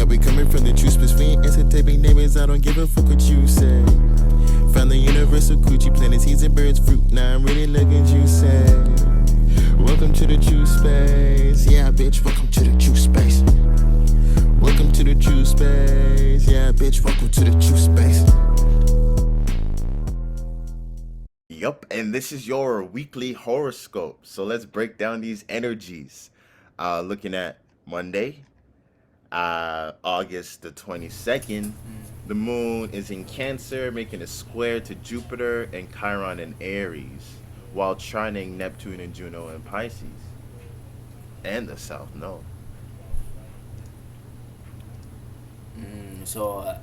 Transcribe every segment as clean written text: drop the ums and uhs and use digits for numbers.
we coming from the true space. We ain't entertaining neighbors, I don't give a fuck what you say. Found the universal coochie, planting seeds and birds fruit. Now I'm really looking juicy. Welcome to the true space. Yeah, bitch, welcome to the true space. Welcome to the true space. Yeah, bitch, welcome to the true space. Yup, and this is your weekly horoscope. So let's break down these energies. Looking at Monday, August the 22nd, the moon is in Cancer, making a square to Jupiter and Chiron in Aries, while trining Neptune and Juno in Pisces, and the South Node. So,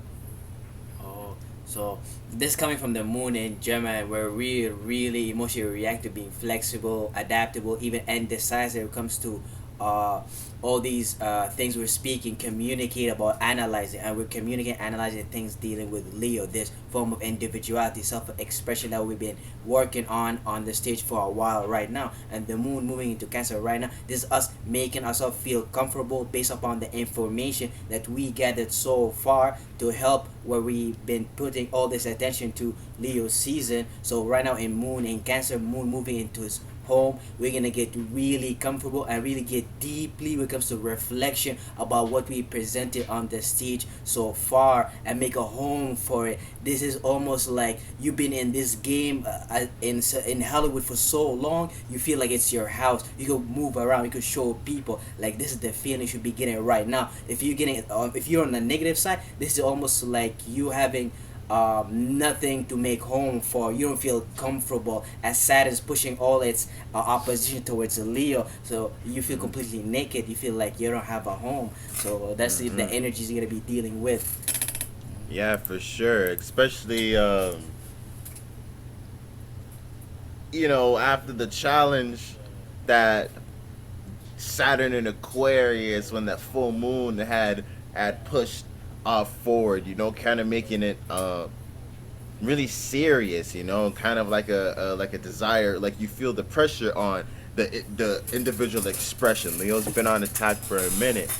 oh, so this coming from the moon in Gemini, where we really emotionally react to being flexible, adaptable, even indecisive when it comes to uh, all these things we're speaking, communicate about, analyzing, and we're communicating, analyzing things dealing with Leo, this form of individuality, self-expression that we've been working on the stage for a while right now. And the moon moving into Cancer right now, this is us making ourselves feel comfortable based upon the information that we gathered so far to help where we've been putting all this attention to Leo season. So right now in moon in Cancer, moon moving into his home, we're gonna get really comfortable and really get deeply when it comes to reflection about what we presented on the stage so far and make a home for it. This is almost like you've been in this game in Hollywood for so long, you feel like it's your house. You could move around, you could show people like this is the feeling you should be getting right now. If you're getting if you're on the negative side, this is almost like you having nothing to make home for. You don't feel comfortable as Saturn is pushing all its opposition towards Leo, so you feel completely naked. You feel like you don't have a home. So that's the energies you're gonna be dealing with. Yeah, for sure. Especially, after the challenge that Saturn in Aquarius, when that full moon had pushed forward, kind of making it really serious, kind of like a desire, like you feel the pressure on the individual expression. Leo's been on attack for a minute.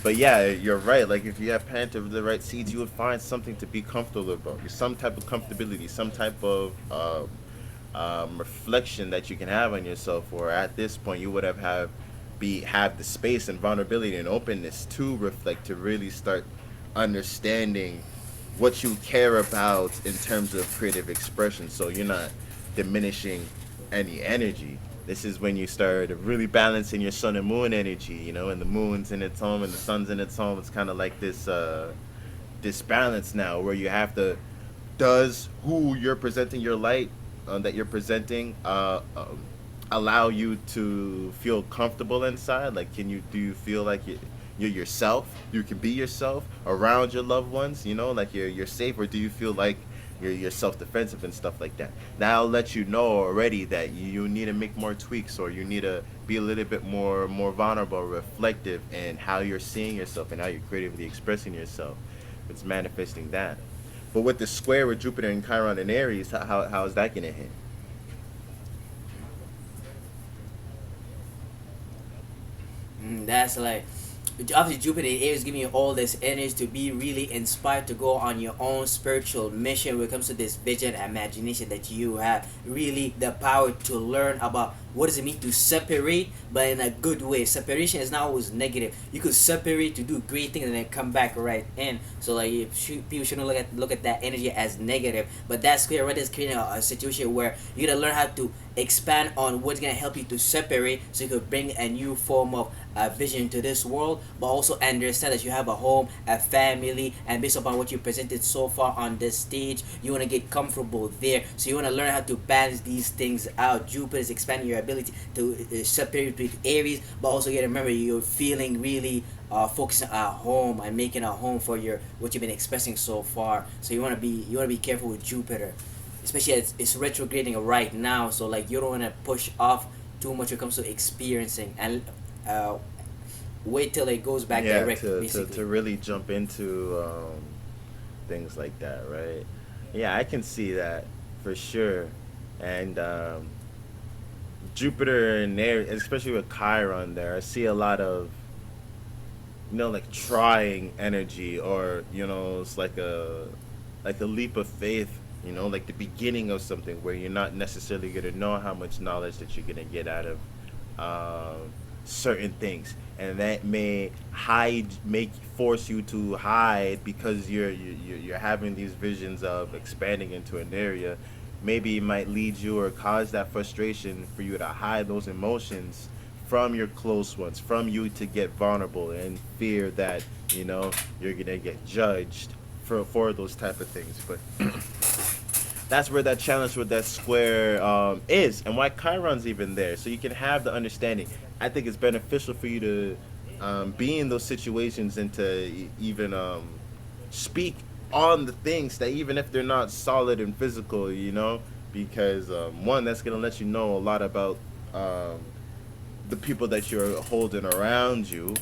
But yeah, you're right. Like if you have planted the right seeds, you would find something to be comfortable about. Some type of comfortability, some type of reflection that you can have on yourself. Or at this point, you would have the space and vulnerability and openness to reflect, to really start understanding what you care about in terms of creative expression. So you're not diminishing any energy. This is when you start really balancing your sun and moon energy, and the moon's in its home and the sun's in its home. It's kind of like this balance now where you have to, does who you're presenting your light that you're presenting allow you to feel comfortable inside? Like, do you feel like you're yourself? You can be yourself around your loved ones, like you're safe, or do you feel like you're self-defensive and stuff like that? Now I'll let you know already that you need to make more tweaks, or you need to be a little bit more vulnerable, reflective in how you're seeing yourself and how you're creatively expressing yourself. It's manifesting that. But with the square with Jupiter and Chiron and Aries, how is that gonna hit? That's like obviously Jupiter is giving you all this energy to be really inspired to go on your own spiritual mission when it comes to this vision and imagination that you have. Really the power to learn about what does it mean to separate, but in a good way. Separation is not always negative. You could separate to do great things and then come back right in. So like people shouldn't look at that energy as negative. But that's clear right, is creating a situation where you gotta learn how to expand on what's gonna help you to separate, so you could bring a new form of vision to this world, but also understand that you have a home, a family, and based upon what you presented so far on this stage, you want to get comfortable there. So you want to learn how to balance these things out. Jupiter is expanding your ability to separate between Aries, but also you got to remember you're feeling really focusing at home and making a home for your what you've been expressing so far. So you want to be careful with Jupiter, especially as it's retrograding right now. So like you don't want to push off too much when it comes to experiencing, and wait till it goes back Yeah, direct, to basically. really jump into things like that, right? Yeah, I can see that for sure. And Jupiter and there, especially with Chiron there, I see a lot of like trying energy, or it's like a leap of faith, like the beginning of something where you're not necessarily going to know how much knowledge that you're going to get out of certain things, and that may make force you to hide because you're having these visions of expanding into an area. Maybe it might lead you or cause that frustration for you to hide those emotions from your close ones, from you to get vulnerable and fear that you're gonna get judged for those type of things. But that's where that challenge with that square is, and why Chiron's even there, so you can have the understanding. I think it's beneficial for you to be in those situations and to even speak on the things that, even if they're not solid and physical, because one, that's gonna let you know a lot about um, the people that you're holding around you,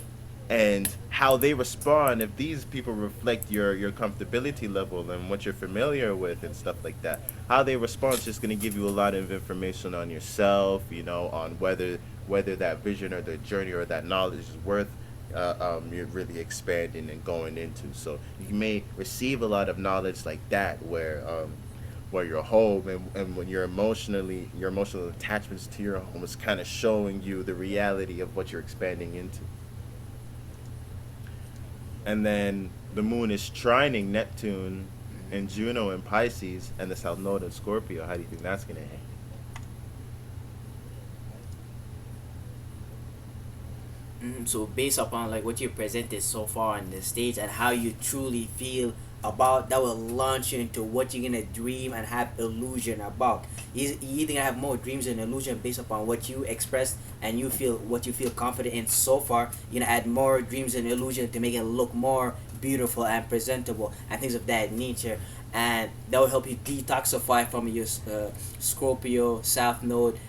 and how they respond. If these people reflect your comfortability level and what you're familiar with and stuff like that, how they respond is just going to give you a lot of information on yourself, on whether that vision or the journey or that knowledge is worth you're really expanding and going into. So you may receive a lot of knowledge like that, where your home, and when your emotional attachments to your home is kind of showing you the reality of what you're expanding into. And then the moon is trining Neptune and Juno in Pisces, and the south node in Scorpio. How do you think that's gonna hit? So based upon like what you presented so far on the stage and how you truly feel about, that will launch you into what you're gonna dream and have illusion about. You either gonna have more dreams and illusion based upon what you expressed and what you feel confident in so far. You're gonna add more dreams and illusion to make it look more beautiful and presentable and things of that nature, and that will help you detoxify from your Scorpio South Node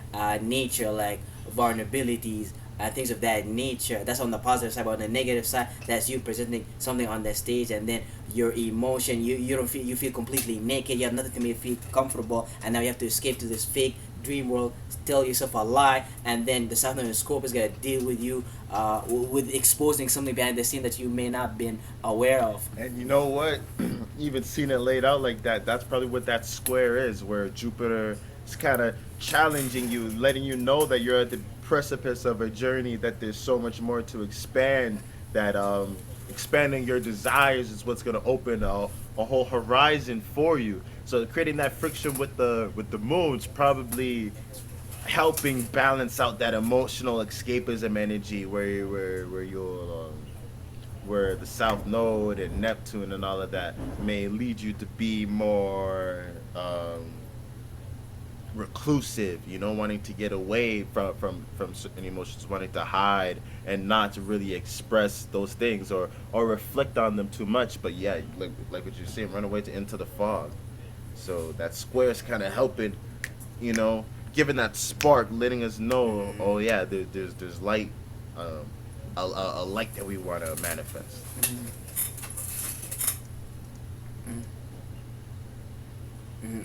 nature, like vulnerabilities and things of that nature. That's on the positive side. But on the negative side, that's you presenting something on the stage, and then your emotion, you don't feel, you feel completely naked. You have nothing to make you feel comfortable, and now you have to escape to this fake dream world, tell yourself a lie, and then the Southern Scope is gonna deal with you with exposing something behind the scene that you may not been aware of. And you know what? Even seeing it laid out like that, that's probably what that square is, where Jupiter is kind of challenging you, letting you know that you're at the precipice of a journey, that there's so much more to expand, that expanding your desires is what's going to open a whole horizon for you. So creating that friction with the moon's probably helping balance out that emotional escapism energy, where you'll where the South Node and Neptune and all of that may lead you to be more reclusive, wanting to get away from certain emotions, wanting to hide and not to really express those things, or reflect on them too much. But yeah, like what you're saying, run away into the fog. So that square is kind of helping, giving that spark, letting us know, oh yeah, there's light, a light that we want to manifest.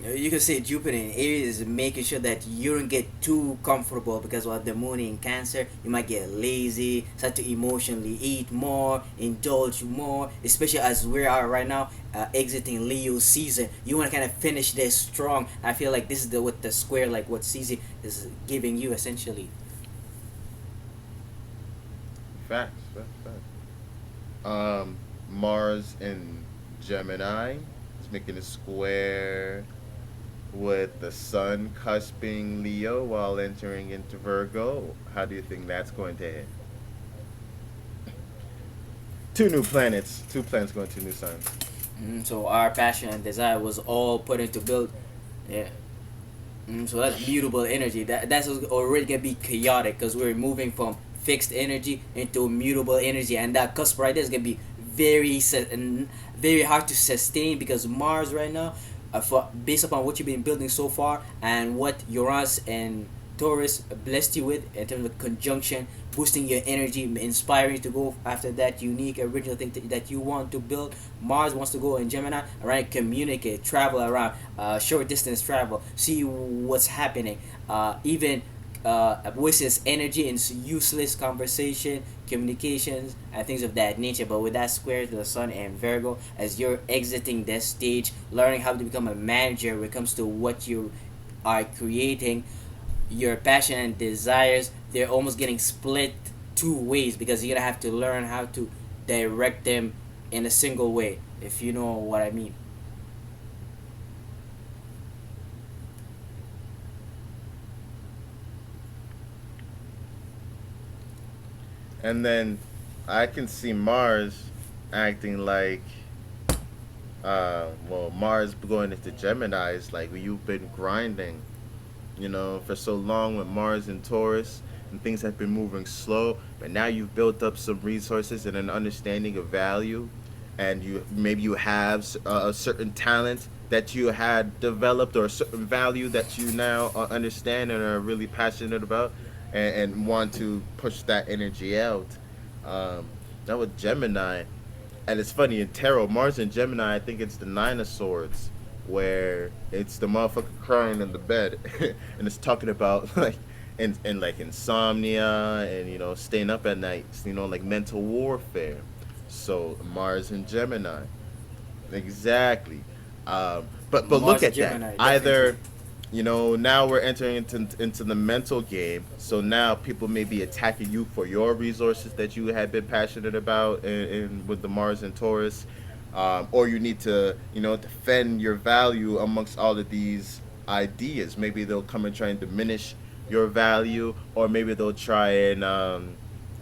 You can say Jupiter in Aries is making sure that you don't get too comfortable, because while the moon in Cancer, you might get lazy, start to emotionally eat more, indulge more, especially as we are right now exiting Leo season. You want to kind of finish this strong. I feel like this is what the square, like what season is giving you essentially. Facts. Mars in Gemini is making a square with the Sun cusping Leo while entering into Virgo. How do you think that's going to hit? Two planets going to new signs. So our passion and desire was all put into build. Yeah. So that's mutable energy. That's already gonna be chaotic, because we're moving from fixed energy into mutable energy, and that cusp right there is gonna be very hard to sustain, because Mars right now, based upon what you've been building so far and what Uranus and Taurus blessed you with in terms of conjunction, boosting your energy, inspiring you to go after that unique original thing that you want to build. Mars wants to go in Gemini around, communicate, travel around, short distance travel, see what's happening, even wastes energy in useless conversation, communications, and things of that nature. But with that square to the sun and Virgo, as you're exiting this stage, learning how to become a manager when it comes to what you are creating, your passion and desires, they're almost getting split two ways because you're gonna have to learn how to direct them in a single way, if you know what I mean. And then I can see Mars acting like, well, Mars going into Gemini is like you've been grinding, for so long with Mars and Taurus, and things have been moving slow, but now you've built up some resources and an understanding of value, and you have a certain talent that you had developed or a certain value that you now understand and are really passionate about, and want to push that energy out. Um, now with Gemini, and it's funny in tarot, Mars and Gemini, I think it's the Nine of Swords, where it's the motherfucker crying in the bed, and it's talking about and like insomnia and staying up at night, like mental warfare. So Mars and Gemini, exactly. But look Mars and at that. Gemini, definitely. Either now we're entering into the mental game. So now people may be attacking you for your resources that you had been passionate about, and with the Mars and Taurus, or you need to defend your value amongst all of these ideas. Maybe they'll come and try and diminish your value, or maybe they'll try and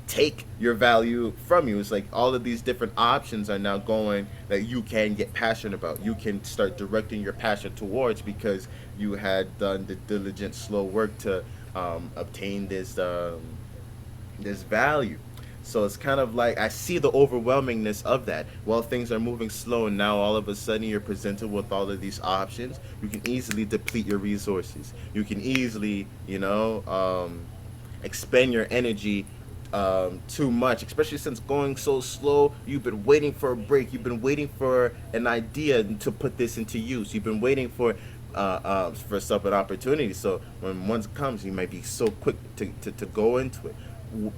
take your value from you. It's like all of these different options are now going that you can get passionate about. You can start directing your passion towards because you had done the diligent, slow work to obtain this value. So it's kind of like I see the overwhelmingness of that. Well, things are moving slow, and now all of a sudden you're presented with all of these options. You can easily deplete your resources. You can easily, expend your energy too much, especially since going so slow. You've been waiting for a break. You've been waiting for an idea to put this into use. You've been waiting for some an opportunity. So when one comes, you might be so quick to go into it.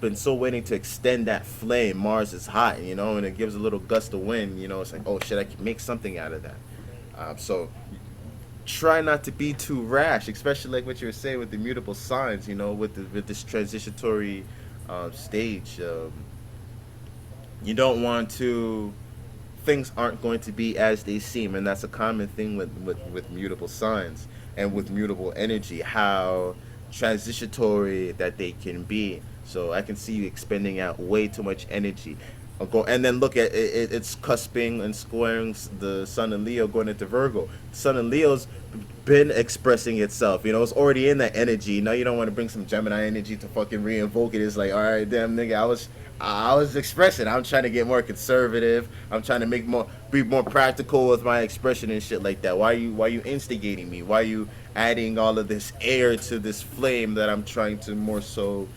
Been so waiting to extend that flame. Mars is hot, and it gives a little gust of wind. It's like, oh shit, I can make something out of that. So try not to be too rash, especially like what you were saying with the mutable signs. With this transitory stage. You don't want to. Things aren't going to be as they seem, and that's a common thing with mutable signs and with mutable energy. How transitory that they can be. So I can see you expending out way too much energy. And then look at it, it's cusping and squaring the Sun and Leo going into Virgo. Sun and Leo's been expressing itself. It's already in that energy. Now you don't want to bring some Gemini energy to fucking re-invoke it. It's like, all right, damn nigga, I was expressing. I'm trying to get more conservative. I'm trying to be more practical with my expression and shit like that. Why you instigating me? Why you adding all of this air to this flame that I'm trying to more so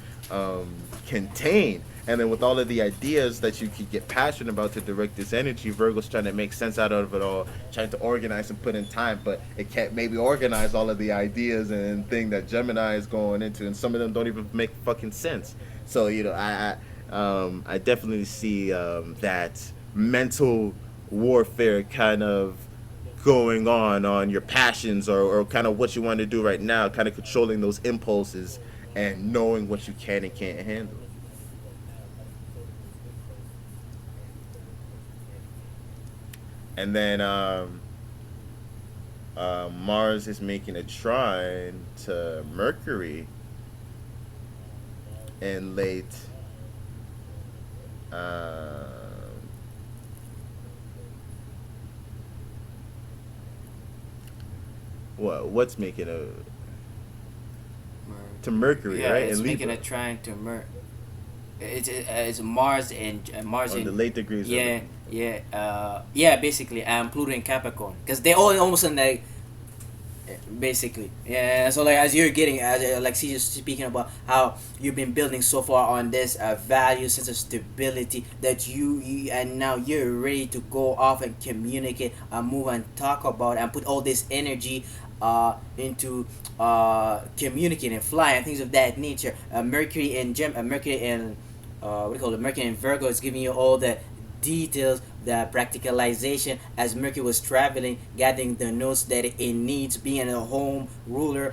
contain? And then with all of the ideas that you could get passionate about to direct this energy, Virgo's trying to make sense out of it all, trying to organize and put in time, but it can't maybe organize all of the ideas and thing that Gemini is going into, and some of them don't even make fucking sense. So I definitely see that mental warfare kind of going on your passions, or kind of what you want to do right now, kind of controlling those impulses and knowing what you can and can't handle. And then Mars is making a trine to Mercury in late uh, what's making a to Mercury, Yeah, right? it's In making Libra, a trine to it's Mars and Mars on the in late degrees of yeah it. yeah basically Pluto and Capricorn because they all almost in like basically yeah. So like as you're getting as like she's just speaking about how you've been building so far on this value sense of stability that you and now you're ready to go off and communicate and move and talk about and put all this energy into communicating, flying, things of that nature. Mercury in what do you call it? Mercury in Virgo is giving you all the details, the practicalization as Mercury was traveling, gathering the notes that it needs, being a home ruler,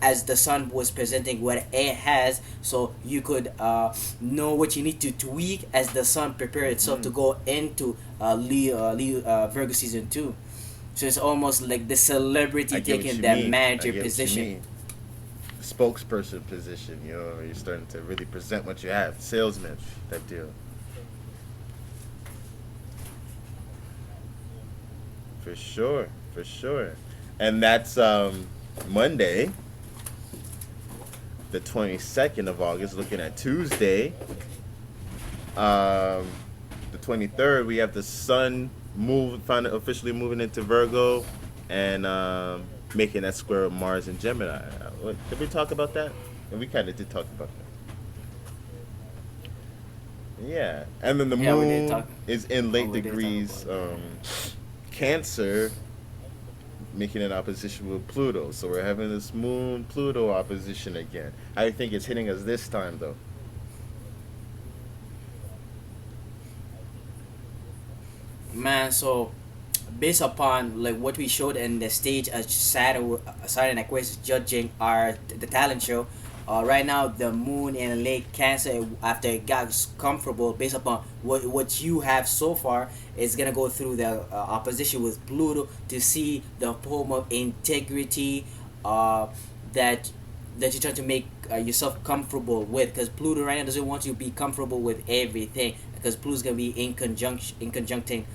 as the sun was presenting what it has, so you could know what you need to tweak as the sun prepared itself to go into Virgo season 2. So it's almost like the celebrity I get what taking you that mean. I manager get what you position. mean. Spokesperson position. You know, you're starting to really present what you have. Salesman type deal. For sure, for sure. And that's Monday, the 22nd of August, looking at Tuesday. The 23rd, we have the sun officially moving into Virgo and making that square with Mars and Gemini. Did we talk about that? And we kind of did talk about that. Yeah. And then the Yeah, we did moon talk. is in late We did talk degrees about Cancer, making an opposition with Pluto. So we're having this moon Pluto opposition again. I think it's hitting us this time though. Man, so based upon like what we showed in the stage as Saturn and Aquarius judging the talent show, right now the moon in late Cancer, after it got comfortable, based upon what you have so far, is gonna go through the opposition with Pluto to see the poem of integrity, that you're trying to make yourself comfortable with, because Pluto right now doesn't want you to be comfortable with everything, because Pluto's gonna be in conjuncting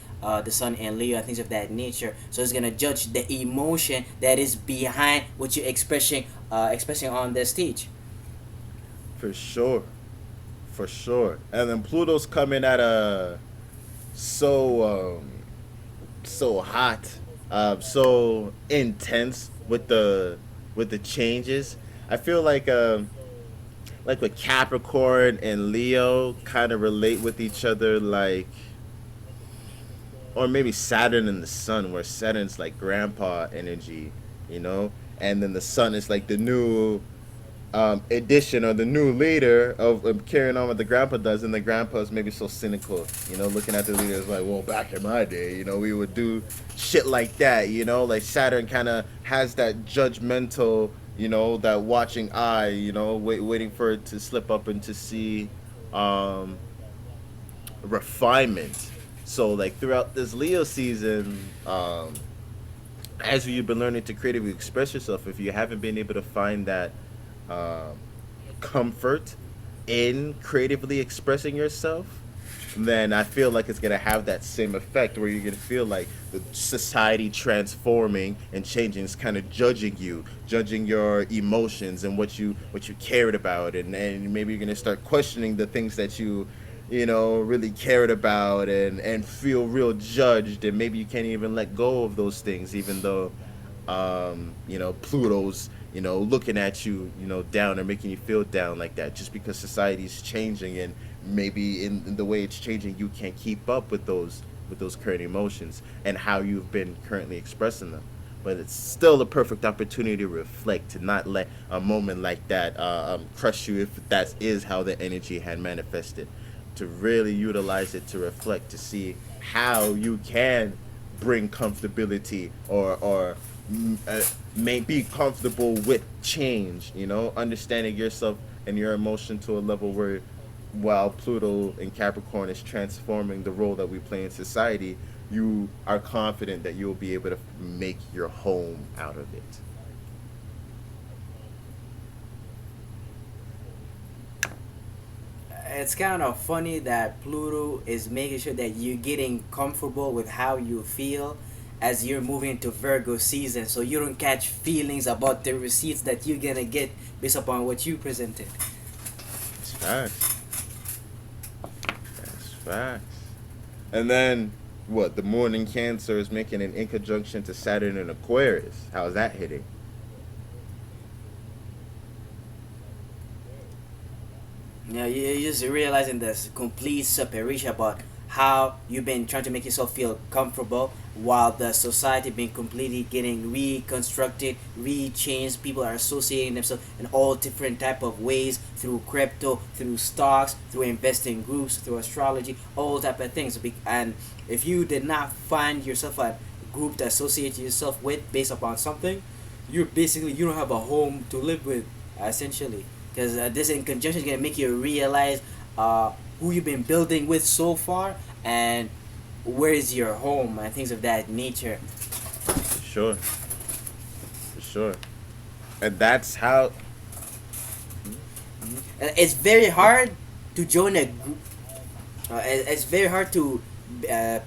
the Sun and Leo and things of that nature. So it's gonna judge the emotion that is behind what you're expressing on the stage. For sure. For sure. And then Pluto's coming at a so hot, so intense with the changes. I feel like with Capricorn and Leo kind of relate with each other, like, or maybe Saturn and the Sun, where Saturn's like grandpa energy, you know, and then the Sun is like the new edition or the new leader of carrying on what the grandpa does, and the grandpa's maybe so cynical, you know, looking at the leaders like, well, back in my day, you know, we would do shit like that, you know, like Saturn kind of has that judgmental, you know, that watching eye, you know, waiting for it to slip up and to see refinement. So like throughout this Leo season, as you've been learning to creatively express yourself, if you haven't been able to find that comfort in creatively expressing yourself, then I feel like it's gonna have that same effect where you're gonna feel like the society transforming and changing is kind of judging you, judging your emotions and what you cared about, and maybe you're gonna start questioning the things that you know really cared about, and feel real judged, and maybe you can't even let go of those things, even though you know, Pluto's, you know, looking at you, you know, down, or making you feel down like that, just because society's changing, and maybe in the way it's changing, you can't keep up with those current emotions and how you've been currently expressing them. But it's still a perfect opportunity to reflect, to not let a moment like that crush you, if that is how the energy had manifested, to really utilize it to reflect, to see how you can bring comfortability, or may be comfortable with change, you know, understanding yourself and your emotion to a level where, while Pluto in Capricorn is transforming the role that we play in society, you are confident that you'll be able to make your home out of it. It's kind of funny that Pluto is making sure that you're getting comfortable with how you feel as you're moving into Virgo season, so you don't catch feelings about the receipts that you're gonna get based upon what you presented. That's facts. That's facts. And then what? The moon in Cancer is making an in conjunction to Saturn in Aquarius. How's that hitting? Yeah, you're just realizing there's complete separation about how you've been trying to make yourself feel comfortable while the society been completely getting reconstructed, rechanged. People are associating themselves in all different type of ways through crypto, through stocks, through investing groups, through astrology, all type of things. And if you did not find yourself a group to associate yourself with based upon something, you're basically, you don't have a home to live with, essentially, because this in conjunction is going to make you realize who you've been building with so far, and where is your home and things of that nature. For sure. For sure. And that's how. It's very hard to join a group. It's very hard to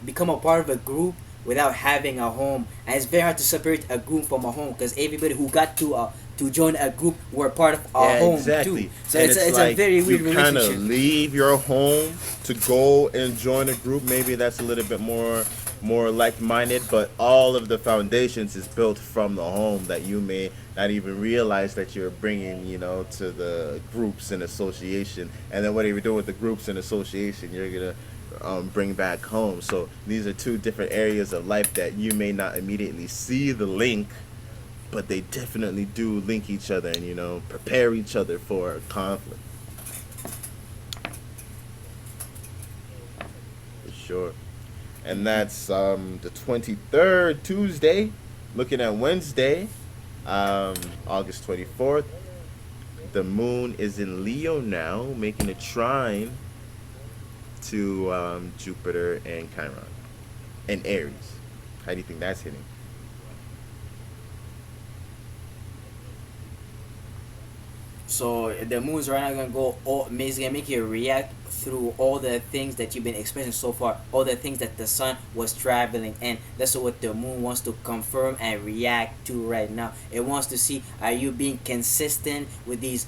become a part of a group without having a home, and it's very hard to separate a group from a home, because everybody who got to join a group were part of a home exactly. too. So and it's like a very weird you kind relationship. of leave your home to go and join a group. Maybe that's a little bit more like-minded, but all of the foundations is built from the home that you may not even realize that you're bringing, to the groups and association. And then whatever you're doing with the groups and association, you're gonna bring back home. So these are two different areas of life that you may not immediately see the link, but they definitely do link each other and prepare each other for conflict. For sure. And that's the 23rd, Tuesday. Looking at Wednesday, August 24th. The moon is in Leo now, making a trine to Jupiter and Chiron and Aries. How do you think that's hitting? So the moon's right now gonna it's gonna make you react through all the things that you've been experiencing so far, all the things that the sun was traveling, and that's what the moon wants to confirm and react to right now. It wants to see, are you being consistent with these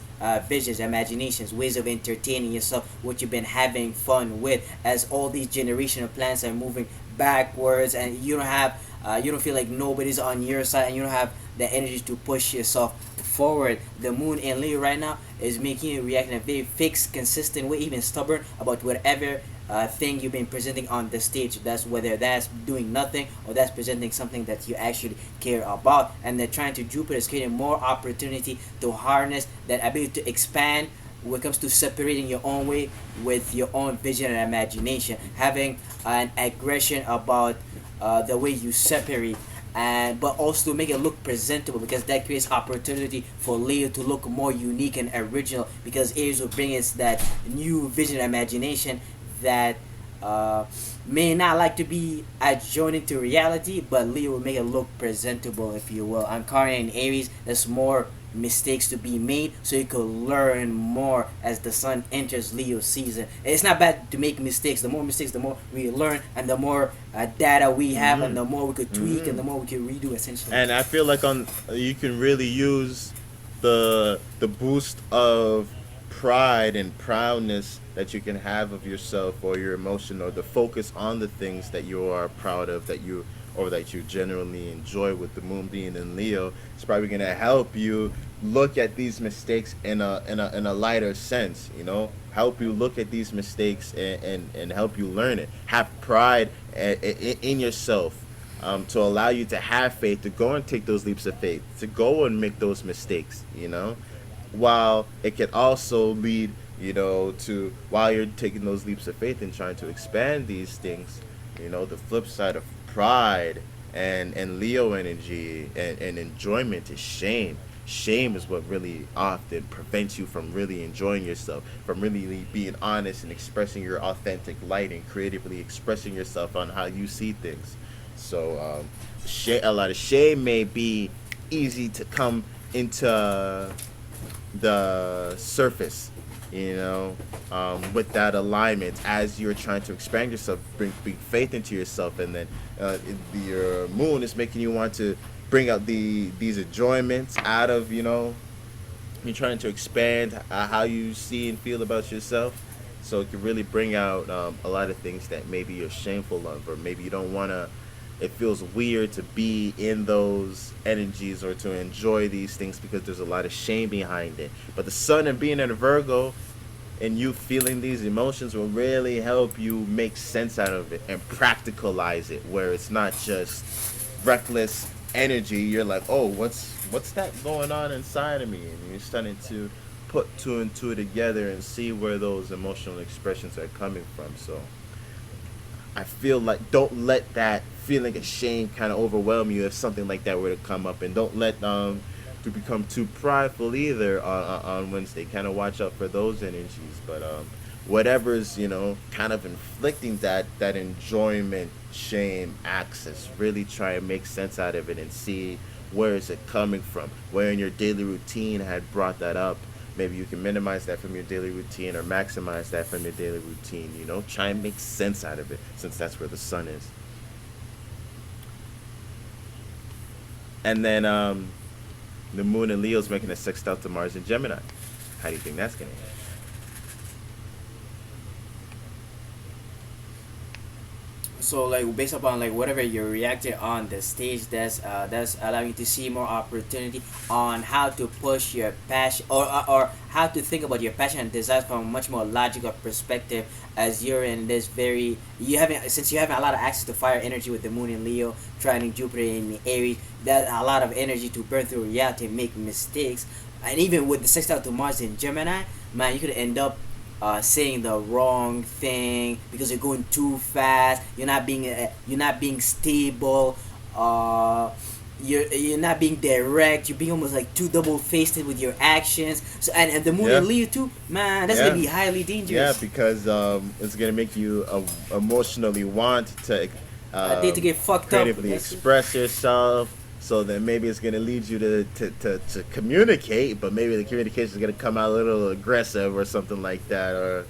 visions, imaginations, ways of entertaining yourself, what you've been having fun with, as all these generational plans are moving backwards, and you don't feel like nobody's on your side, and you don't have the energy to push yourself forward. The moon in Leo right now is making you react in a very fixed, consistent way, even stubborn about whatever thing you've been presenting on the stage. That's whether that's doing nothing or that's presenting something that you actually care about. And the trying to Jupiter is creating more opportunity to harness that ability to expand when it comes to separating your own way with your own vision and imagination, having an aggression about the way you separate, and but also make it look presentable, because that creates opportunity for Leo to look more unique and original, because Aries will bring us that new vision and imagination that may not like to be adjoining to reality, but Leo will make it look presentable, if you will. On Chiron and Aries, there's more mistakes to be made, so you could learn more as the sun enters Leo season. It's not bad to make mistakes. The more mistakes, the more we learn, and the more data we have, and the more we could tweak, and the more we can redo, essentially. And I feel like you can really use the boost of pride and proudness that you can have of yourself or your emotion, or the focus on the things that you are proud of, that you generally enjoy, with the moon being in Leo. It's probably going to help you look at these mistakes in a lighter sense, help you look at these mistakes and help you learn it. Have pride in yourself, to allow you to have faith, to go and take those leaps of faith, to go and make those mistakes, while it can also lead, to, while you're taking those leaps of faith and trying to expand these things, the flip side of pride and Leo energy and enjoyment is shame. Shame is what really often prevents you from really enjoying yourself, from really being honest and expressing your authentic light and creatively expressing yourself on how you see things. So a lot of shame may be easy to come into the surface, with that alignment, as you're trying to expand yourself, bring faith into yourself, and then your moon is making you want to bring out these enjoyments out of, you're trying to expand how you see and feel about yourself. So it can really bring out a lot of things that maybe you're shameful of, or maybe you don't want to, it feels weird to be in those energies or to enjoy these things because there's a lot of shame behind it. But the sun and being in a Virgo, and you feeling these emotions will really help you make sense out of it and practicalize it, where it's not just reckless energy. You're like, oh, what's that going on inside of me, and you're starting to put two and two together and see where those emotional expressions are coming from. So I feel like don't let that feeling of shame kind of overwhelm you if something like that were to come up, and don't let to become too prideful either on Wednesday. Kind of watch out for those energies, but whatever's kind of inflicting that enjoyment shame access, really try and make sense out of it and see where is it coming from, where in your daily routine had brought that up. Maybe you can minimize that from your daily routine or maximize that from your daily routine. Try and make sense out of it, since that's where the sun is. And then the moon in Leo's making a sextile to Mars in Gemini. How do you think that's going to end? So like based upon like whatever you're reacting on the stage, that's allowing you to see more opportunity on how to push your passion, or how to think about your passion and desires from a much more logical perspective, as you're in this very you having since you having a lot of access to fire energy with the moon in Leo, trining Jupiter in Aries, that a lot of energy to burn through reality and make mistakes. And even with the sextile to Mars in Gemini, man, you could end up saying the wrong thing because you're going too fast. You're not being stable. You're not being direct. You're being almost like too double faced with your actions. So and the moon Yeah. in Leo too, man, that's Yeah. gonna be highly Yeah, dangerous. because it's gonna make you emotionally want to I need to get fucked up. creatively That's it. express yourself. So then maybe it's gonna lead you to communicate, but maybe the communication is gonna come out a little aggressive or something like that, or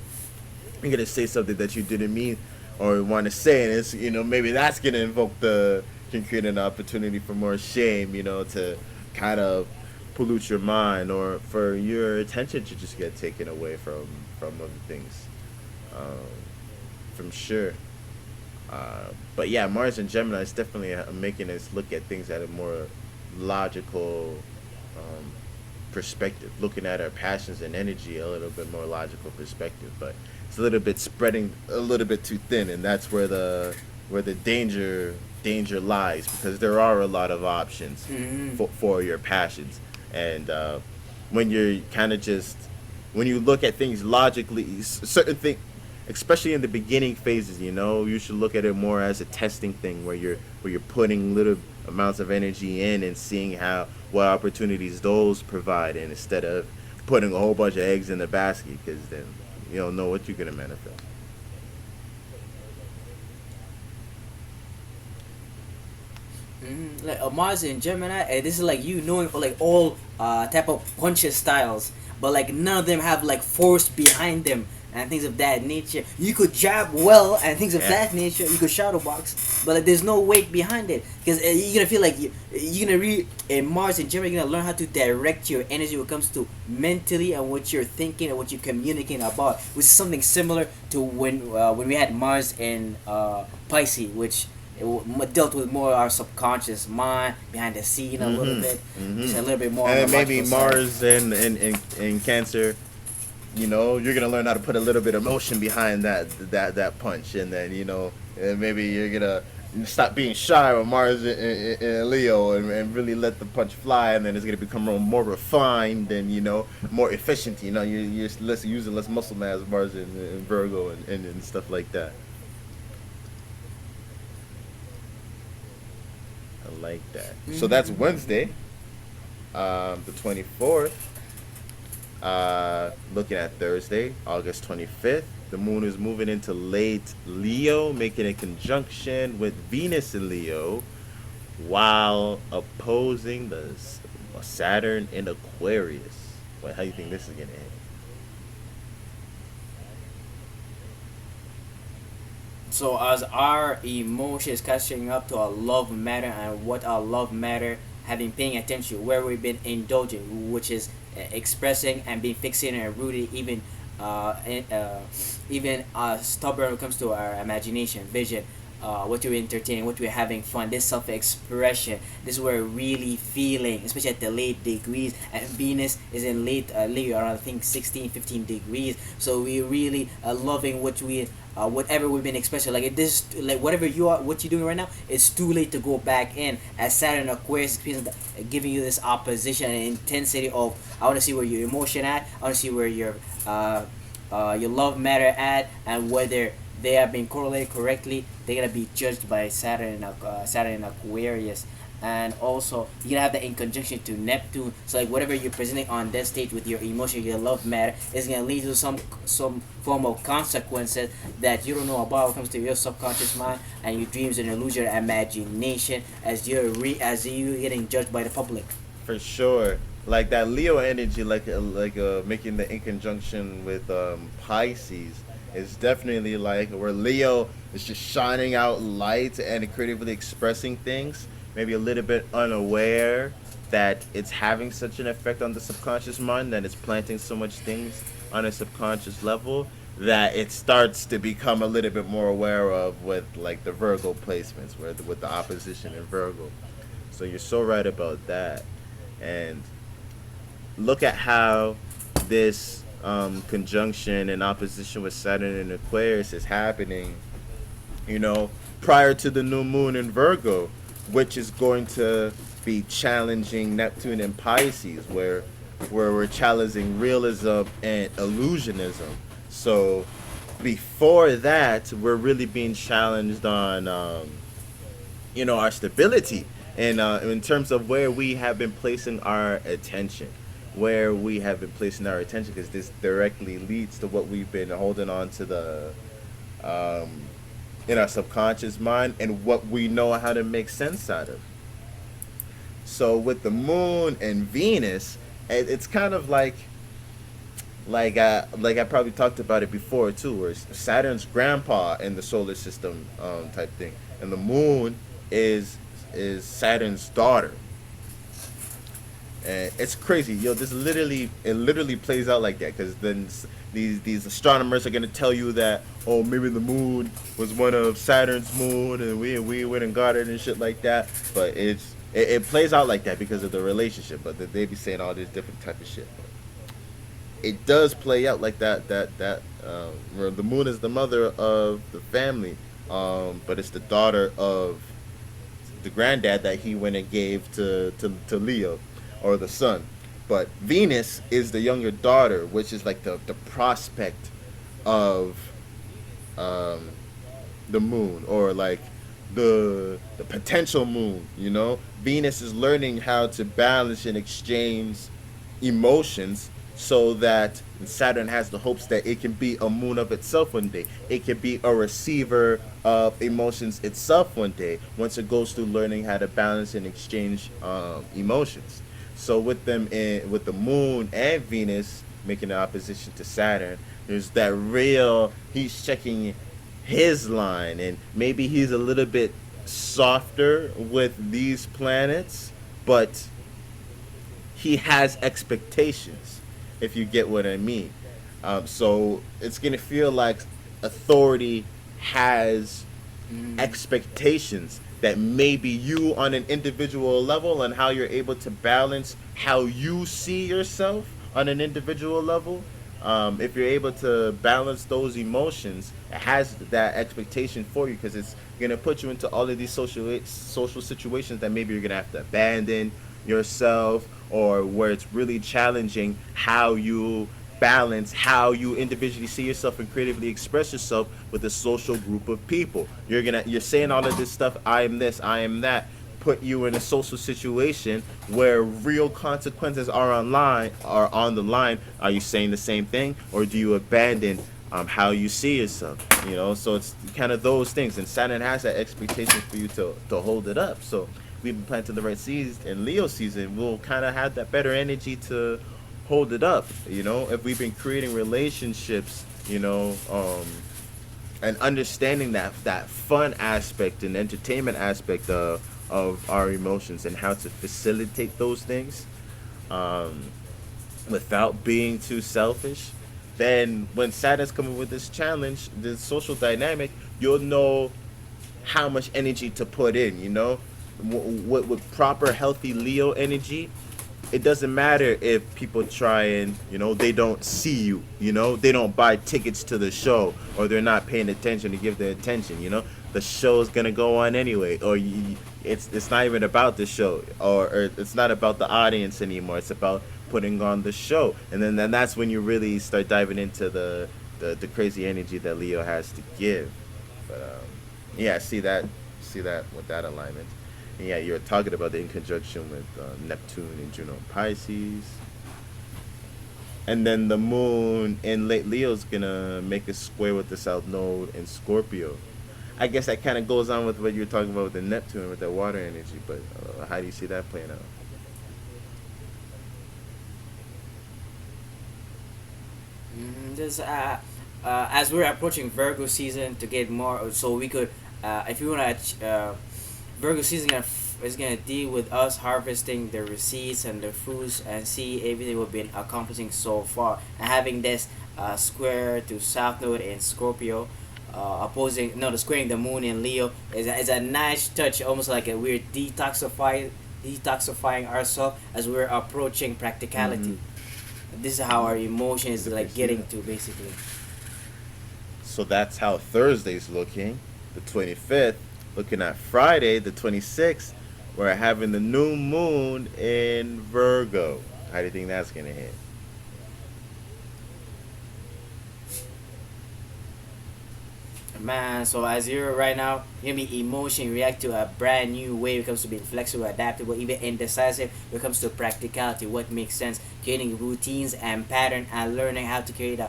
you're gonna say something that you didn't mean or want to say, and it's maybe that's gonna can create an opportunity for more shame, to kind of pollute your mind, or for your attention to just get taken away from other things, um, from sure. But yeah, Mars and Gemini is definitely making us look at things at a more logical um, perspective, looking at our passions and energy a little bit more logical perspective. But it's a little bit spreading a little bit too thin, and that's where the danger lies, because there are a lot of options Mhm. for your passions, and when you're kind of just when you look at things logically, certain things, especially in the beginning phases, you should look at it more as a testing thing, where you're putting little amounts of energy in and seeing what opportunities those provide, and instead of putting a whole bunch of eggs in the basket, because then you don't know what you're gonna manifest. Like Mars in Gemini, this is like you knowing like all type of punches styles, but like none of them have like force behind them and things of that nature. You could jab well and things of Yeah. that nature. You could shadow box, but like, there's no weight behind it, because you're gonna feel like you're gonna read in Mars in Gemini. You're gonna learn how to direct your energy when it comes to mentally and what you're thinking and what you're communicating about, which is something similar to when we had Mars in Pisces, which dealt with more our subconscious mind behind the scene a little bit, just a little bit more. On And the maybe logical side. Mars in Cancer, you're gonna learn how to put a little bit of emotion behind that punch, and then and maybe you're gonna stop being shy with Mars in Leo, and really let the punch fly, and then it's gonna become more refined and more efficient. You're using less muscle mass, Mars in Virgo, and stuff like that. I like that. So that's Wednesday, the 24th. Looking at Thursday, August 25th, the moon is moving into late Leo, making a conjunction with Venus in Leo, while opposing the Saturn in Aquarius. Well, how do you think this is gonna end? So as our emotions catching up to our love matter, and what our love matter, having paying attention where we've been indulging, which is expressing and being fixated and rooted, even stubborn when it comes to our imagination, vision. what you're entertaining, what you're having fun, this self-expression, this is where really feeling, especially at the late degrees, and Venus is in late around I think 16, 15 degrees, so we really loving what we whatever we've been expressing, like this, like whatever you are, what you're doing right now, it's too late to go back in, as Saturn Aquarius is giving you this opposition and intensity of, I want to see where your emotion at, I want to see where your love matter at, and whether they are being correlated correctly. They're gonna be judged by Saturn and Aquarius, and also you're gonna have that in conjunction to Neptune. So like whatever you're presenting on that stage with your emotion, your love matter, is gonna lead to some form of consequences that you don't know about when it comes to your subconscious mind and your dreams and illusion, imagination, as as you getting judged by the public. For sure. Like that Leo energy, making the in conjunction with Pisces, is definitely like where Leo is just shining out light and creatively expressing things, maybe a little bit unaware that it's having such an effect on the subconscious mind, that it's planting so much things on a subconscious level that it starts to become a little bit more aware of with like the Virgo placements, with the opposition in Virgo. So you're so right about that. And look at how this conjunction and opposition with Saturn and Aquarius is happening, prior to the new moon in Virgo, which is going to be challenging Neptune and Pisces, where we're challenging realism and illusionism. So before that, we're really being challenged on, our stability and in terms of where we have been placing our attention. Because this directly leads to what we've been holding on to in our subconscious mind, and what we know how to make sense out of. So with the moon and Venus, it's kind of like I probably talked about it before too, where Saturn's grandpa in the solar system, type thing, and the moon is Saturn's daughter. And it's crazy, it literally plays out like that, because then these astronomers are gonna tell you that, oh, maybe the moon was one of Saturn's moon, and we went and got it and shit like that. But it plays out like that because of the relationship. But they be saying all this different type of shit. But it does play out like that. Where the moon is the mother of the family, but it's the daughter of the granddad that he went and gave to Leo, or the son. But Venus is the younger daughter, which is like the prospect of the moon, or like the potential moon. Venus is learning how to balance and exchange emotions, so that Saturn has the hopes that it can be a moon of itself one day. It can be a receiver of emotions itself one day, once it goes through learning how to balance and exchange emotions. So with the moon and Venus making an opposition to Saturn, there's that he's checking his line, and maybe he's a little bit softer with these planets, but he has expectations, if you get what I mean. So it's going to feel like authority has expectations that maybe you on an individual level, and how you're able to balance how you see yourself on an individual level. If you're able to balance those emotions, it has that expectation for you, because it's going to put you into all of these social situations that maybe you're going to have to abandon yourself, or where it's really challenging how you balance how you individually see yourself and creatively express yourself with a social group of people. You're saying all of this stuff, I am this, I am that, put you in a social situation where real consequences are on the line. Are you saying the same thing, or do you abandon how you see yourself? So it's kind of those things, and Saturn has that expectation for you to hold it up. So we've been planting the right seeds in Leo season, we'll kind of have that better energy to hold it up. If we've been creating relationships, and understanding that fun aspect and entertainment aspect of our emotions, and how to facilitate those things without being too selfish, then when Saturn's coming with this challenge, this social dynamic, you'll know how much energy to put in. You know, with proper healthy Leo energy, it doesn't matter if people try and, they don't see you, they don't buy tickets to the show, or they're not paying attention to give their attention. The show's gonna go on anyway, or it's not even about the show, or it's not about the audience anymore. It's about putting on the show, and then that's when you really start diving into the crazy energy that Leo has to give. But yeah, see that with that alignment. And yeah, you're talking about the in conjunction with Neptune and Juno and Pisces. And then the moon in late Leo's gonna make a square with the south node in Scorpio. I guess that kind of goes on with what you're talking about with the Neptune, with the water energy. But how do you see that playing out? Just as we're approaching Virgo season to get more, so we could, if you want to, Virgo season is gonna deal with us harvesting the receipts and the fruits and see everything we've been accomplishing so far, and having this square to South Node in Scorpio, opposing no the squaring the Moon in Leo is a nice touch, almost like a weird detoxifying ourselves as we're approaching practicality. Mm-hmm. This is how our emotions Okay, like see getting that. to basically. So that's how Thursday's looking, the 25th. Looking at Friday, the 26th, we're having the new moon in Virgo. How do you think that's going to hit? Man, so as you're right now, you're gonna be emotion react to a brand new way when it comes to being flexible, adaptable, even indecisive when it comes to practicality, what makes sense, creating routines and pattern, and learning how to create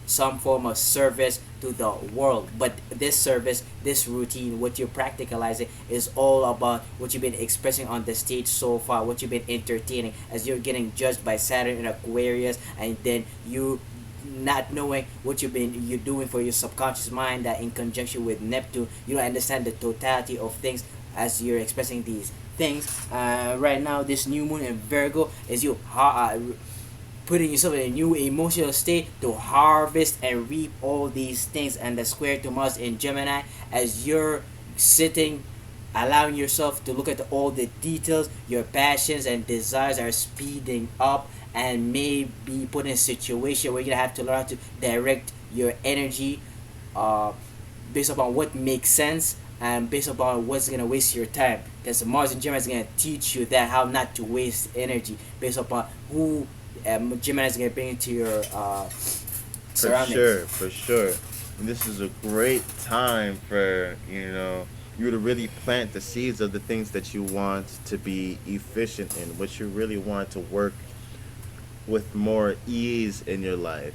some form of service to the world. But this service, this routine, what you're practicalizing is all about what you've been expressing on the stage so far, what you've been entertaining, as you're getting judged by Saturn in Aquarius, and then you not knowing what you're doing for your subconscious mind, that in conjunction with Neptune you don't understand the totality of things as you're expressing these things. Right now this new moon in Virgo is you putting yourself in a new emotional state to harvest and reap all these things, and the square to Mars in Gemini as you're sitting, allowing yourself to look at all the details. Your passions and desires are speeding up, and may be put in a situation where you're gonna have to learn how to direct your energy uh, based upon what makes sense and based upon what's gonna waste your time. Because Mars and Gemini is gonna teach you that how not to waste energy based upon who Gemini is gonna bring into your For surroundings. sure, for sure. And this is a great time for, you to really plant the seeds of the things that you want to be efficient in, what you really want to work with more ease in your life,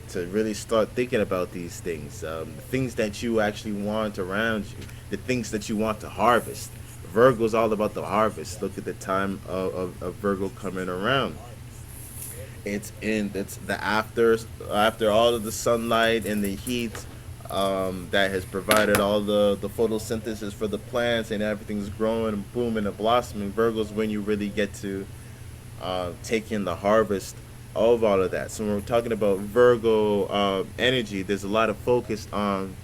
to really start thinking about these things, the things that you actually want around you, the things that you want to harvest. Virgo's all about the harvest. Look at the time of Virgo coming around. It's the after all of the sunlight and the heat that has provided all the photosynthesis for the plants, and everything's growing and booming and blossoming. Virgo's when you really get to take in the harvest of all of that. So when we're talking about Virgo energy, there's a lot of focus on,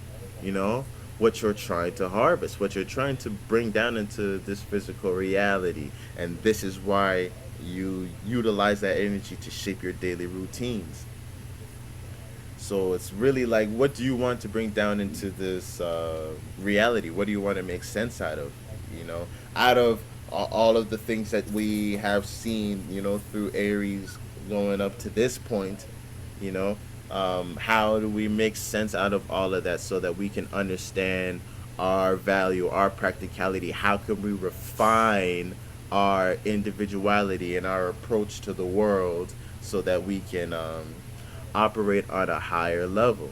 what you're trying to harvest, what you're trying to bring down into this physical reality, and this is why you utilize that energy to shape your daily routines. So it's really like, what do you want to bring down into this reality? What do you want to make sense out of? Out of all of the things that we have seen, through Aries going up to this point, you know, how do we make sense out of all of that so that we can understand our value, our practicality? How can we refine our individuality and our approach to the world so that we can operate on a higher level?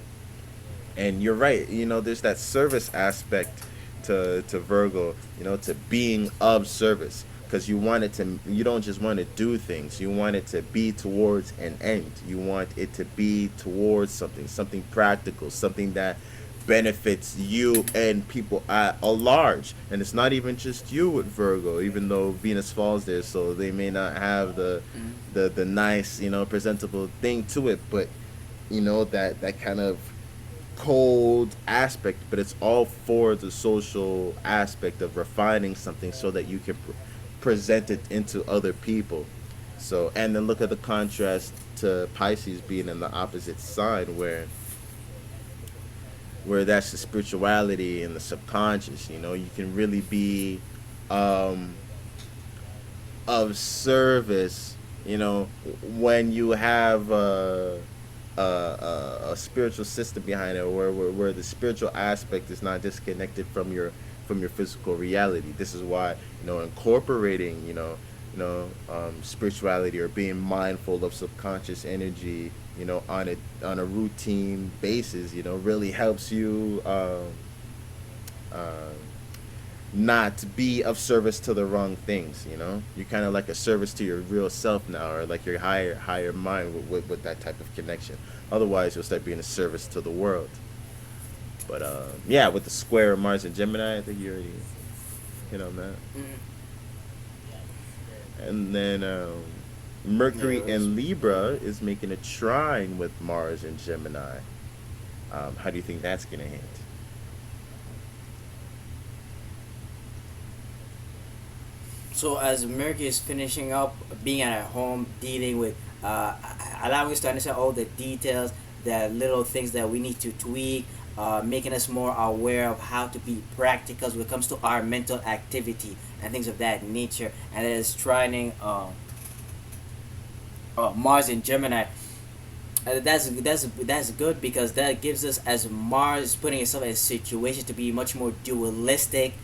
And you're right, there's that service aspect to Virgo, to being of service, because you don't just want to do things, you want it to be towards an end. You want it to be towards something practical, something that benefits you and people at a large. And it's not even just you with Virgo, even though Venus falls there, so they may not have the nice, presentable thing to it, but that kind of cold aspect, but it's all for the social aspect of refining something so that you can present it into other people. So, and then look at the contrast to Pisces being in the opposite sign, where that's the spirituality and the subconscious. You know, you can really be um, of service. You know, when you have a spiritual system behind it, where the spiritual aspect is not disconnected from your physical reality. This is why, incorporating, spirituality or being mindful of subconscious energy, on a routine basis, really helps you uh, not be of service to the wrong things. You're kind of like a service to your real self now, or like your higher mind with that type of connection. Otherwise, you'll start being a service to the world. But yeah, with the square of Mars and Gemini, I think you already hit on that. Mm. And then Yeah, Mercury it was. in Libra is making a trine with Mars and Gemini. How do you think that's gonna hit? So as Mercury is finishing up being at home, dealing with, allowing us to understand all the details, the little things that we need to tweak, making us more aware of how to be practical when it comes to our mental activity and things of that nature. And it is trining Mars in Gemini. That's good because that gives us, as Mars is putting itself in a situation to be much more dualistic,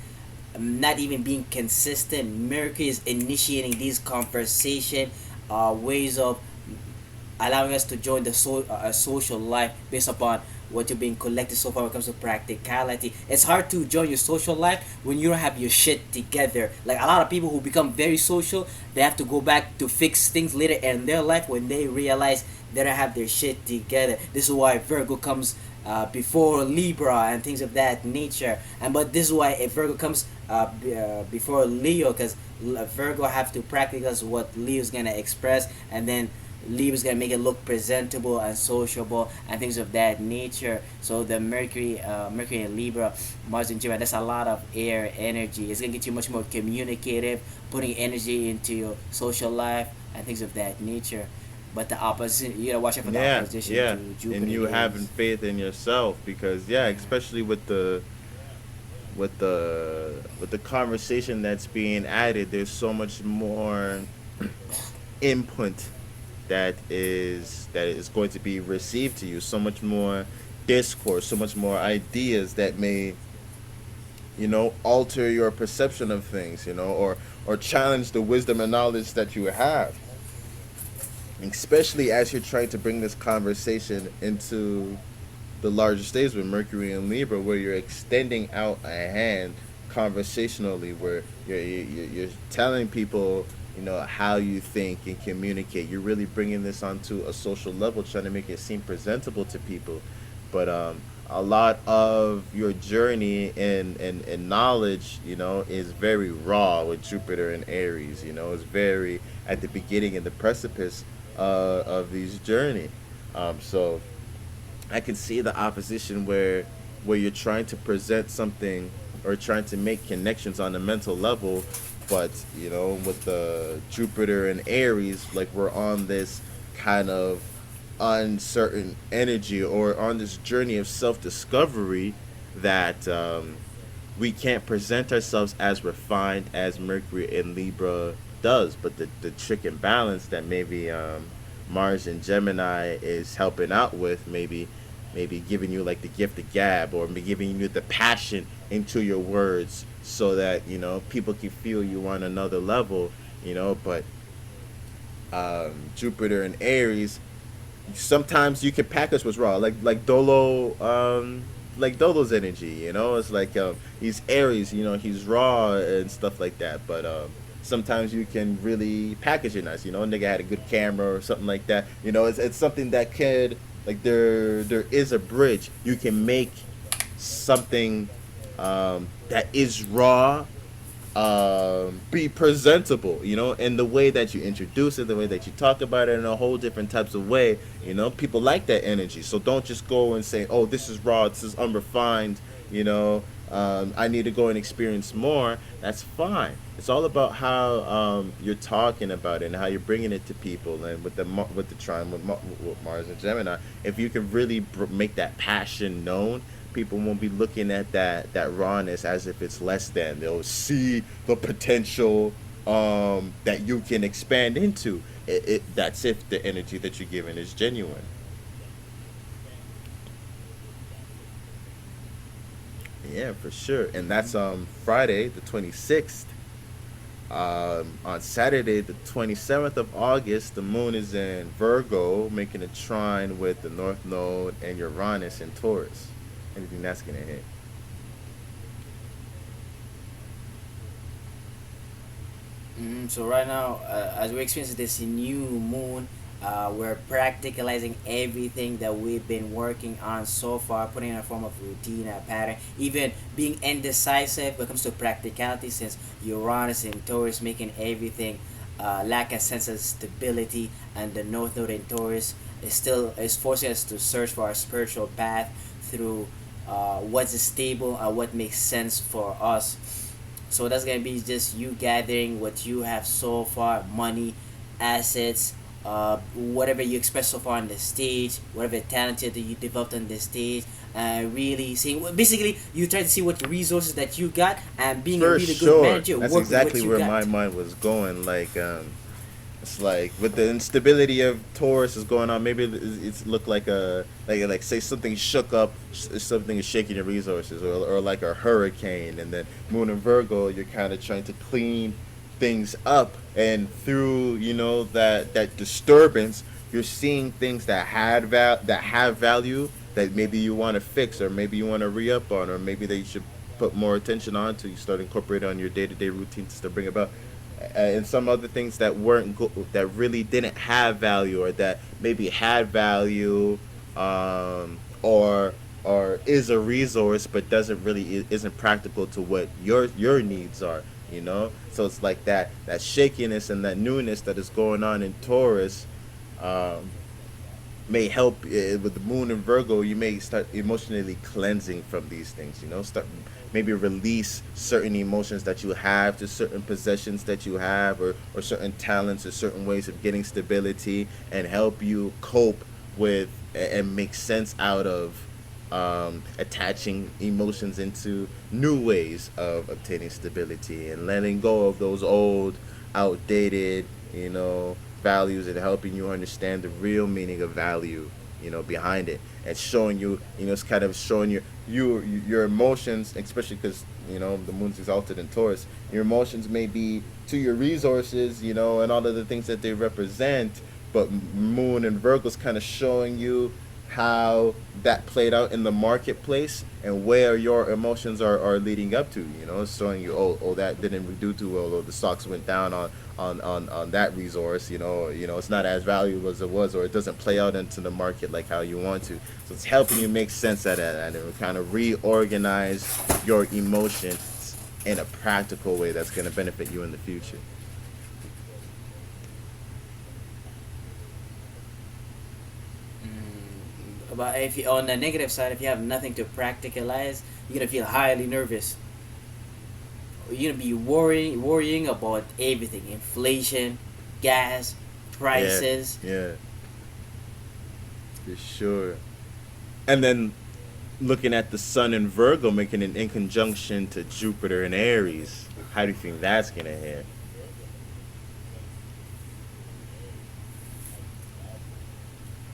not even being consistent. Mercury is initiating these conversation, ways of allowing us to join the social life based upon what you're being collected so far when it comes to practicality. It's hard to join your social life when you don't have your shit together. Like a lot of people who become very social, they have to go back to fix things later in their life when they realize they don't have their shit together. This is why Virgo comes before Libra and things of that nature. And but this is why if Virgo comes before Leo, because Virgo have to practice what Leo's gonna express, and then Libra's gonna make it look presentable and sociable and things of that nature. So the Mercury and Libra, Mars and Gemini, that's a lot of air energy. It's gonna get you much more communicative, putting energy into your social life and things of that nature. But the opposite, you gotta watch out for the Yeah, opposition yeah, to Jupiter and you having is. faith in yourself, because yeah, especially with the conversation that's being added, there's so much more input that is going to be received to you, so much more discourse, so much more ideas that may, alter your perception of things, or challenge the wisdom and knowledge that you have, especially as you're trying to bring this conversation into the larger stage with Mercury and Libra, where you're extending out a hand conversationally, where you're telling people, how you think and communicate. You're really bringing this onto a social level, trying to make it seem presentable to people. But a lot of your journey and knowledge, is very raw with Jupiter and Aries. It's very at the beginning and the precipice of these journey. So I can see the opposition where you're trying to present something or trying to make connections on the mental level, but with the Jupiter and Aries, like we're on this kind of uncertain energy or on this journey of self-discovery that we can't present ourselves as refined as Mercury and Libra does. But the trick and balance that maybe Mars and Gemini is helping out with, maybe giving you like the gift of gab, or maybe giving you the passion into your words, so that people can feel you on another level. But Jupiter and Aries, sometimes you can package what's raw, like Dolo's energy. It's like he's Aries, he's raw and stuff like that. But sometimes you can really package it nice. Nigga had a good camera or something like that. It's something that could, like, there is a bridge. You can make something that is raw, be presentable, in the way that you introduce it, the way that you talk about it, in a whole different types of way. People like that energy, so don't just go and say, "Oh, this is raw, this is unrefined." You know, I need to go and experience more. That's fine. It's all about how you're talking about it and how you're bringing it to people. And with with the trine with Mars and Gemini, if you can really make that passion known, people won't be looking at that rawness as if it's less than. They'll see the potential that you can expand into. That's if the energy that you're giving is genuine. Yeah, for sure. And that's Friday the 26th. On Saturday the 27th of August, the moon is in Virgo, making a trine with the North Node and Uranus in Taurus. Anything that's gonna hit. So right now, as we experience this new moon, we're practicalizing everything that we've been working on so far, putting in a form of routine, a pattern, even being indecisive when it comes to practicality, since Uranus in Taurus making everything lack a sense of stability, and the North Node in Taurus is forcing us to search for our spiritual path through what's stable and what makes sense for us. So that's gonna be just you gathering what you have so far, money, assets, whatever you express so far on the stage, whatever talented that you developed on the stage, really seeing, basically you try to see what resources that you got and being a For really good sure. manager, That's work with what exactly you where got. my mind was going. Like, it's like with the instability of Taurus is going on. Maybe it's look like like say something shook up, something is shaking your resources, or like a hurricane. And then Moon and Virgo, you're kind of trying to clean things up, and through that disturbance, you're seeing things that have value, that maybe you want to fix, or maybe you want to re up on, or maybe that you should put more attention on to. You start incorporating on your day to day routines to bring about. And some other things that that really didn't have value, or that maybe had value, or is a resource but doesn't really isn't practical to what your needs are. So it's like that shakiness and that newness that is going on in Taurus. um, may help, with the moon in Virgo. You may start emotionally cleansing from these things. Start maybe release certain emotions that you have to certain possessions that you have, or certain talents, or certain ways of getting stability, and help you cope with and make sense out of attaching emotions into new ways of obtaining stability, and letting go of those old, outdated, values, and helping you understand the real meaning of value, behind it, and showing you, it's kind of showing your emotions, especially because the moon's exalted in Taurus. Your emotions may be to your resources, and all of the things that they represent, but Moon and Virgo's kind of showing you how that played out in the marketplace, and where your emotions are leading up to. It's showing you, oh, that didn't do too well, or the stocks went down on that resource. It's not as valuable as it was, or it doesn't play out into the market like how you want to. So it's helping you make sense of that, and it will kind of reorganize your emotions in a practical way that's going to benefit you in the future. But if you, on the negative side, if you have nothing to practicalize, you're gonna feel highly nervous. You're gonna be worrying about everything: inflation, gas, Yeah, prices. yeah, for sure. And then looking at the Sun in Virgo, making an in conjunction to Jupiter in Aries. How do you think that's gonna hit?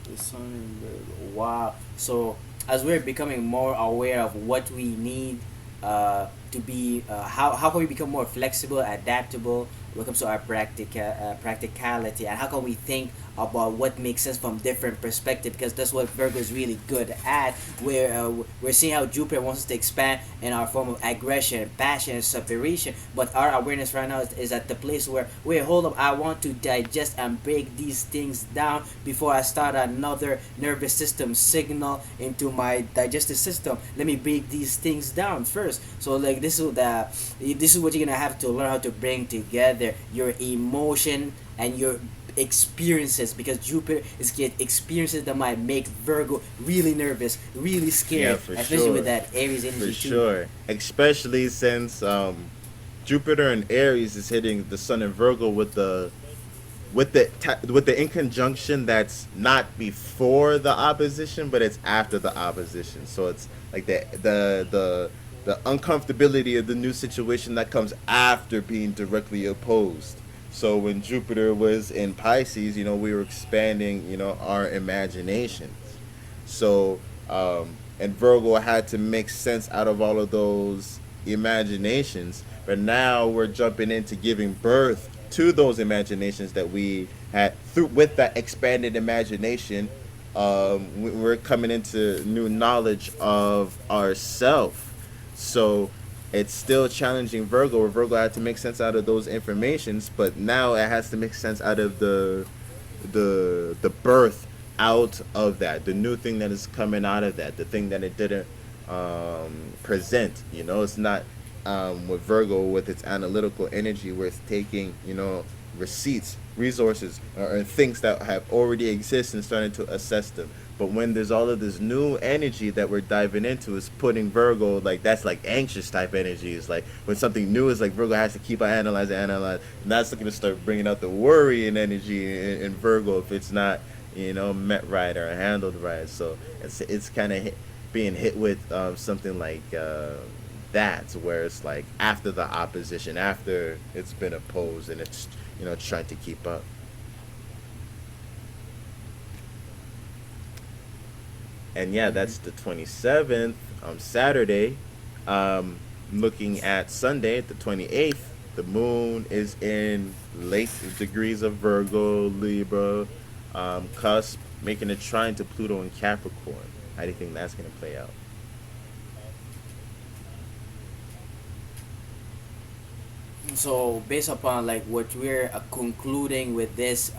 The sun and the, wow. So as we're becoming more aware of what we need to be, how can we become more flexible, adaptable when it comes to our practicality, and how can we think about what makes sense from different perspective, because that's what Virgo is really good at. We're seeing how Jupiter wants us to expand in our form of aggression, passion, and separation, but our awareness right now is at the place where, wait, hold up, I want to digest and break these things down before I start another nervous system signal into my digestive system. Let me break these things down first. So like this is what you're gonna have to learn how to bring together your emotion and your experiences, because Jupiter is get experiences that might make Virgo really nervous, really scared, Yeah, for especially sure. with that Aries For energy too. sure. Especially since Jupiter in Aries is hitting the Sun in Virgo with the in conjunction that's not before the opposition, but it's after the opposition. So it's like the uncomfortability of the new situation that comes after being directly opposed. So when Jupiter was in Pisces, we were expanding, our imaginations. So and Virgo had to make sense out of all of those imaginations. But now we're jumping into giving birth to those imaginations that we had through with that expanded imagination. We're coming into new knowledge of ourself. So it's still challenging Virgo, where Virgo had to make sense out of those informations, but now it has to make sense out of the birth out of that, the new thing that is coming out of that, the thing that it didn't present. It's not with Virgo with its analytical energy, where it's taking receipts, resources, or things that have already exist and starting to assess them. But when there's all of this new energy that we're diving into, is putting Virgo, like, that's like anxious type energy. It's like when something new is like Virgo has to keep on analyze, and that's going to start bringing out the worry and energy in Virgo if it's not met right or handled right. So it's kind of being hit with something like that, where it's like after the opposition, after it's been opposed, and it's trying to keep up. And yeah, that's the 27th, Saturday. Looking at Sunday, the 28th, the moon is in late degrees of Virgo, Libra, cusp, making a trine to Pluto and Capricorn. How do you think that's going to play out? So based upon like what we're concluding with this,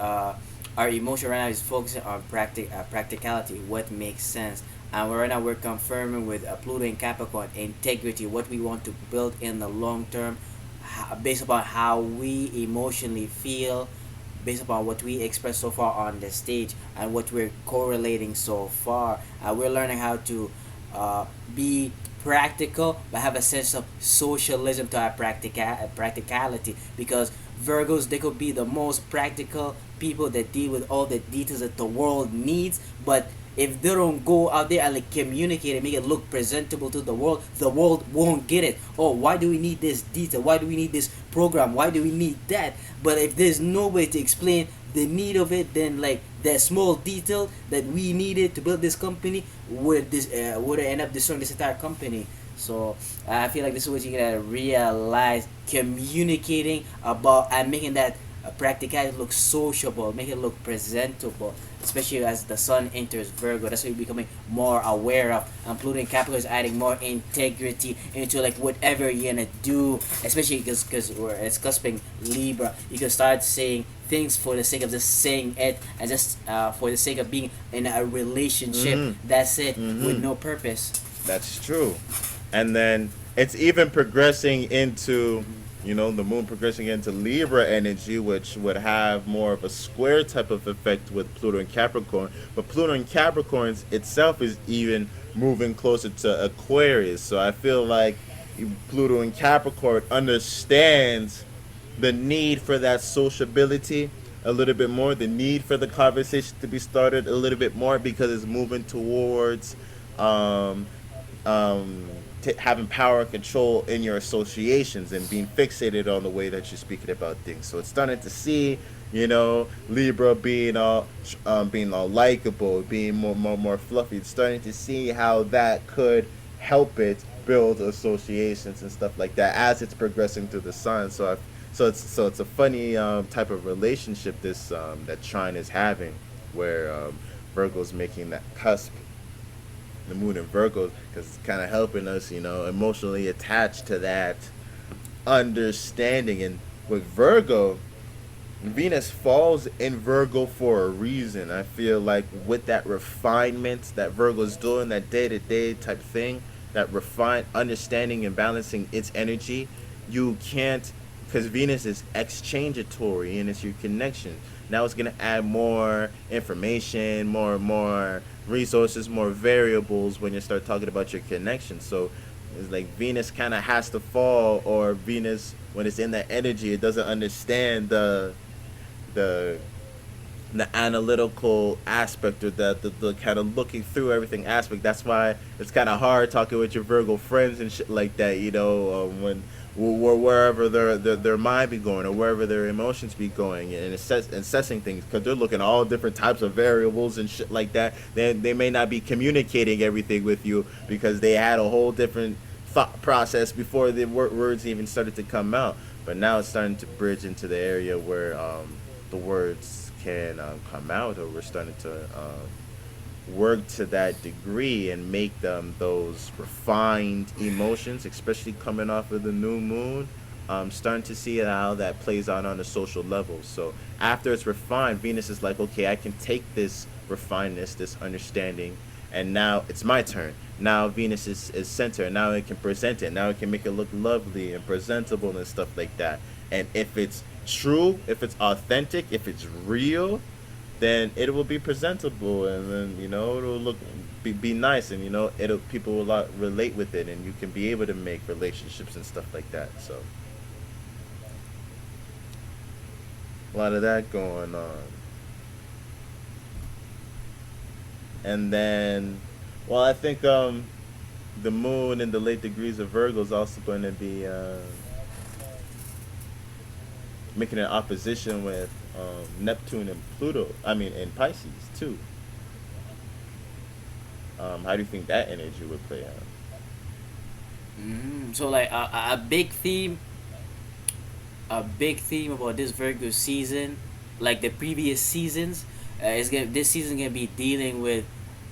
our emotion right now is focusing on practicality, what makes sense, and right now we're confirming with Pluto and Capricorn integrity, what we want to build in the long term, based upon how we emotionally feel, based upon what we expressed so far on the stage and what we're correlating so far. We're learning how to be practical but have a sense of socialism to our practicality, because Virgos, they could be the most practical people that deal with all the details that the world needs, but if they don't go out there and like communicate and make it look presentable to the world won't get it. Oh, why do we need this detail? Why do we need this program? Why do we need that? But if there's no way to explain the need of it, then like that small detail that we needed to build this company would end up destroying this entire company. So I feel like this is what you gotta realize: communicating about and making that practicality look sociable, make it look presentable, especially as the sun enters Virgo. That's what you're becoming more aware of. And Pluto and Capricorn is adding more integrity into like whatever you're gonna do, especially because it's cusping Libra. You can start saying things for the sake of just saying it, and just for the sake of being in a relationship. That's it, with no purpose. That's true. And then it's even progressing into, the moon progressing into Libra energy, which would have more of a square type of effect with Pluto and Capricorn. But Pluto and Capricorn itself is even moving closer to Aquarius. So I feel like Pluto and Capricorn understands the need for that sociability a little bit more, the need for the conversation to be started a little bit more, because it's moving towards having power and control in your associations and being fixated on the way that you're speaking about things. So it's starting to see, Libra being all likable, being more fluffy. It's starting to see how that could help it build associations and stuff like that as it's progressing through the sun. So it's a funny type of relationship this that Trine is having, where Virgo's making that cusp, the moon in Virgo, because it's kind of helping us, emotionally attached to that understanding. And with Virgo, Venus falls in Virgo for a reason. I feel like with that refinement that Virgo's doing, that day to day type thing, that refined understanding and balancing its energy, you can't, because Venus is exchangeatory and it's your connection. Now it's gonna add more information, more resources, more variables when you start talking about your connection. So it's like Venus kind of has to fall, or Venus, when it's in that energy, it doesn't understand the the analytical aspect, or the kind of looking through everything aspect. That's why it's kind of hard talking with your Virgo friends and shit like that. When wherever their mind be going, or wherever their emotions be going, and assessing things, because they're looking at all different types of variables and shit like that. They may not be communicating everything with you because they had a whole different thought process before the words even started to come out. But now it's starting to bridge into the area where the words can come out, or we're starting to work to that degree and make them those refined emotions, especially coming off of the new moon. Starting to see how that plays out on a social level. So after it's refined, Venus is like, okay, I can take this refinedness, this understanding, and now it's my turn. Now Venus is center. Now it can present it. Now it can make it look lovely and presentable and stuff like that. And if it's true, if it's authentic, if it's real, then it will be presentable, and then it'll be nice, and it'll people will relate with it, and you can be able to make relationships and stuff like that. So a lot of that going on. And then, well, I think the moon in the late degrees of Virgo is also going to be making an opposition with Neptune and Pluto. I mean, in Pisces too. How do you think that energy would play out? So like a big theme about this Virgo season, like the previous seasons, this season gonna be dealing with,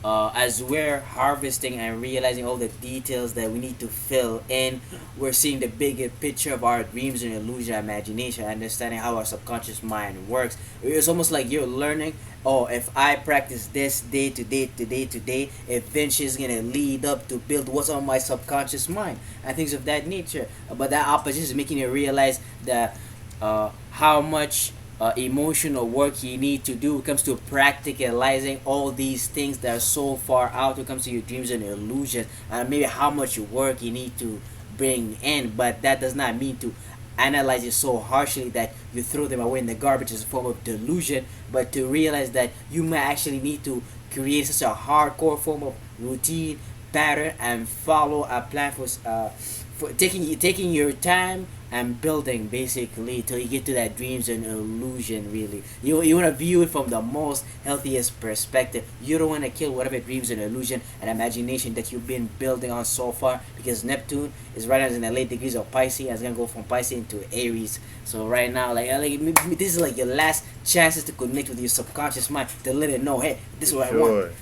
as we're harvesting and realizing all the details that we need to fill in, we're seeing the bigger picture of our dreams and illusion, imagination, understanding how our subconscious mind works. It's almost like you're learning. Oh, if I practice this day to day to day to day, eventually it's gonna lead up to build what's on my subconscious mind and things of that nature. But that opposition is making you realize that how much emotional work you need to do when it comes to practicalizing all these things that are so far out when it comes to your dreams and illusions, and maybe how much work you need to bring in. But that does not mean to analyze it so harshly that you throw them away in the garbage as a form of delusion, but to realize that you might actually need to create such a hardcore form of routine pattern and follow a plan for taking your time and building basically till you get to that dreams and illusion. Really, you want to view it from the most healthiest perspective. You don't want to kill whatever dreams and illusion and imagination that you've been building on so far, because Neptune is right now in the late degrees of Pisces, and it's gonna go from Pisces into Aries. So right now, this is like your last chances to connect with your subconscious mind, to let it know, hey, this is what I want.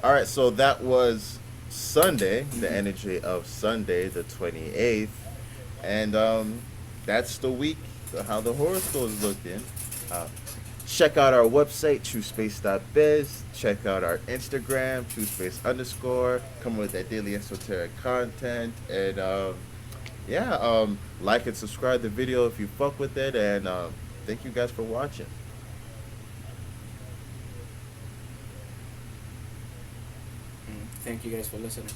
All right, so that was Sunday, the energy of Sunday, the 28th, and that's the week, how the horoscope is looking. Check out our website, truspace.biz. Check out our Instagram, truspace _ Come with that daily esoteric content, and like and subscribe the video if you fuck with it, and thank you guys for watching. Thank you guys for listening.